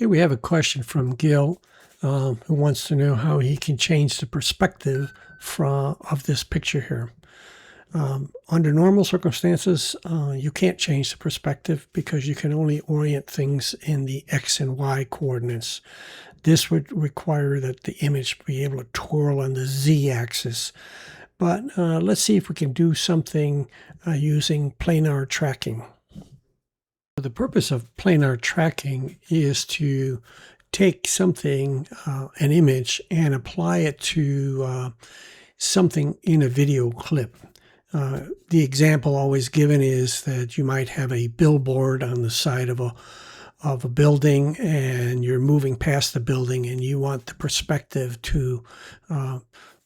Here we have a question from Gil, who wants to know how he can change the perspective of this picture here. Under normal circumstances, you can't change the perspective because you can only orient things in the X and Y coordinates. This would require that the image be able to twirl on the Z axis. But let's see if we can do something using planar tracking. The purpose of planar tracking is to take something, an image, and apply it to something in a video clip. The example always given is that you might have a billboard on the side of a building, and you're moving past the building, and you want the perspective to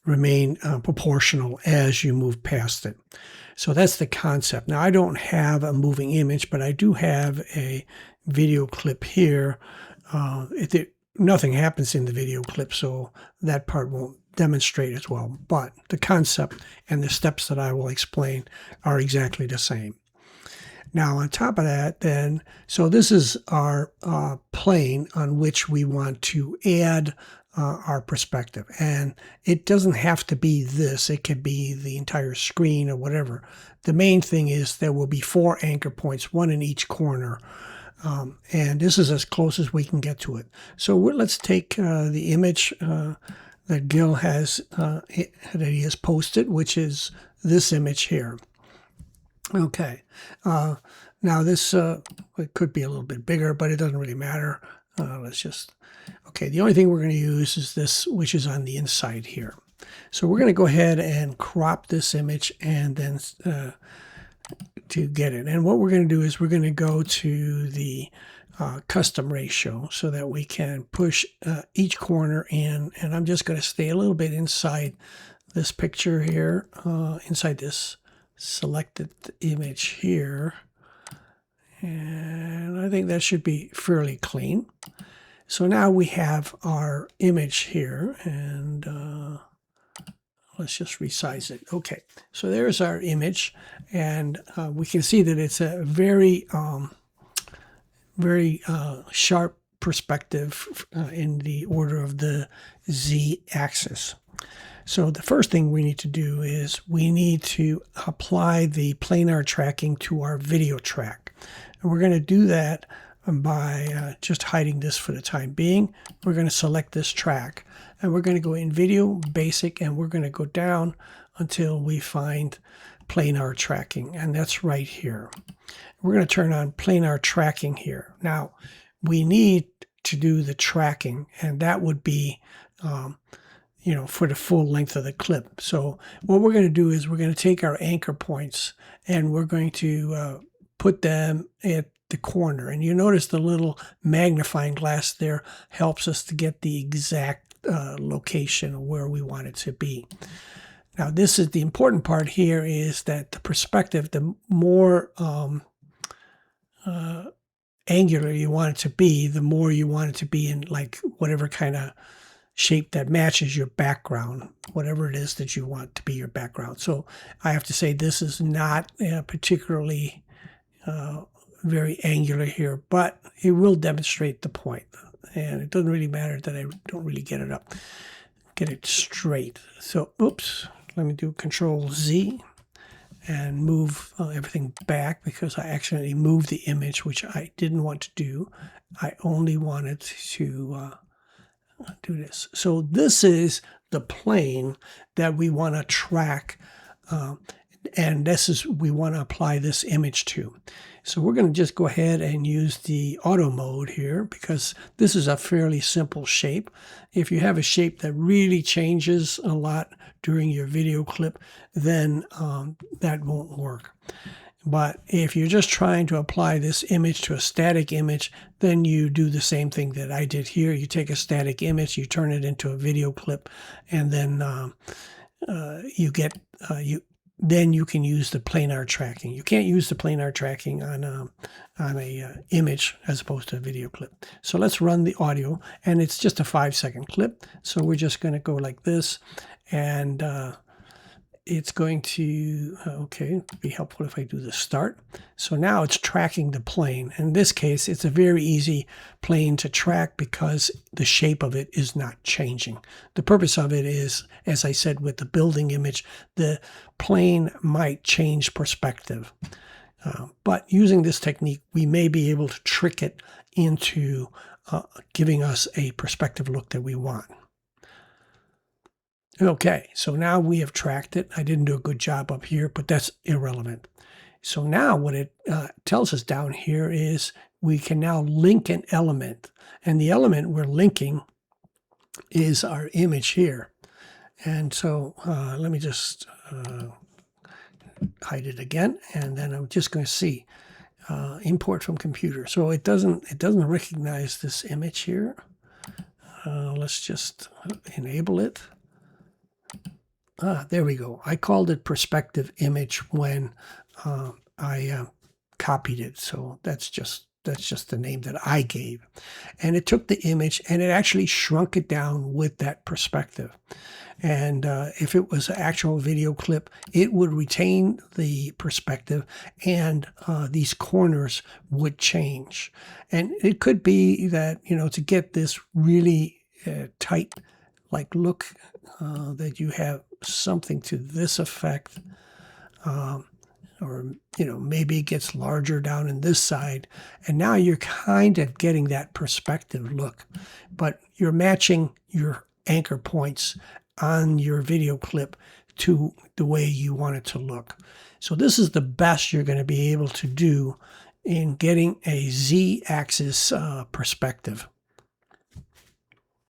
remain proportional as you move past it. So that's the concept. Now, I don't have a moving image, but I do have a video clip here. Nothing happens in the video clip, so that part won't demonstrate as well. But the concept and the steps that I will explain are exactly the same. Now, on top of that, then, so this is our plane on which we want to add our perspective. And it doesn't have to be this. It could be the entire screen or whatever. The main thing is there will be 4 anchor points, 1 in each corner. And this is as close as we can get to it. So let's take the image that Gil has, that he has posted, which is this image here. Okay. Now this, it could be a little bit bigger, but it doesn't really matter. Let's just, okay, the only thing we're going to use is this, which is on the inside here. So we're going to go ahead and crop this image and then to get it. And what we're going to do is we're going to go to the custom ratio so that we can push each corner in. And I'm just going to stay a little bit inside this picture here, inside this selected image here. And I think that should be fairly clean. So now we have our image here, and let's just resize it. Okay, so there's our image, and we can see that it's a very, very sharp perspective in the order of the Z-axis. So the first thing we need to do is we need to apply the planar tracking to our video track. And we're going to do that by just hiding this for the time being. We're going to select this track, and we're going to go in Video, Basic, and we're going to go down until we find planar tracking, and that's right here. We're going to turn on planar tracking here. Now, we need to do the tracking, and that would be for the full length of the clip. So what we're going to do is we're going to take our anchor points and we're going to put them at the corner. And you notice the little magnifying glass there helps us to get the exact location where we want it to be. Now, this is the important part here, is that the perspective, the more angular you want it to be, the more you want it to be in like whatever kind of shape that matches your background, whatever it is that you want to be your background. So I have to say this is not particularly very angular here, but it will demonstrate the point. And it doesn't really matter that I don't really get it straight. So, oops, let me do Control Z and move everything back because I accidentally moved the image, which I didn't want to do. I only wanted to do this. So this is the plane that we want to track, and we want to apply this image to. So we're going to just go ahead and use the auto mode here because this is a fairly simple shape. If you have a shape that really changes a lot during your video clip, then that won't work. But if you're just trying to apply this image to a static image, then you do the same thing that I did here. You take a static image, you turn it into a video clip, and then then you can use the planar tracking. You can't use the planar tracking on a image as opposed to a video clip. So let's run the audio, and it's just a 5-second clip. So we're just going to go like this, and it's going to, okay, be helpful if I do the start. So now it's tracking the plane. In this case, it's a very easy plane to track because the shape of it is not changing. The purpose of it is, as I said with the building image, the plane might change perspective. But using this technique, we may be able to trick it into giving us a perspective look that we want. Okay, so now we have tracked it. I didn't do a good job up here, but that's irrelevant. So now what it tells us down here is we can now link an element. And the element we're linking is our image here. And so let me just hide it again. And then I'm just going to see import from computer. So it doesn't recognize this image here. Let's just enable it. There we go. I called it perspective image when I copied it. So that's just the name that I gave. And it took the image and it actually shrunk it down with that perspective. And if it was an actual video clip, it would retain the perspective and these corners would change. And it could be that, to get this really tight like look, that you have something to this effect, or maybe it gets larger down in this side, and now you're kind of getting that perspective look, but you're matching your anchor points on your video clip to the way you want it to look. So this is the best you're going to be able to do in getting a Z-axis perspective.